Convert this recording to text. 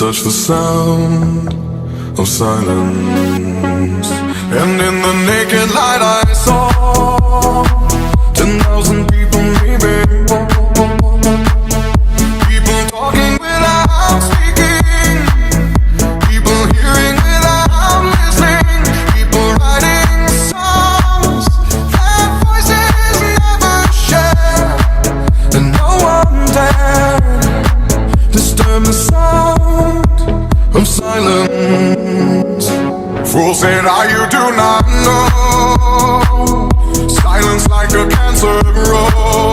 touch the sound of silence, and in the naked light I saw 10,000 people, maybe people talking without speaking, people hearing without listening, people writing songs that voices never share, and no one dared disturb the sound of silence. Fools said, you do not know. Silence like a cancer grows.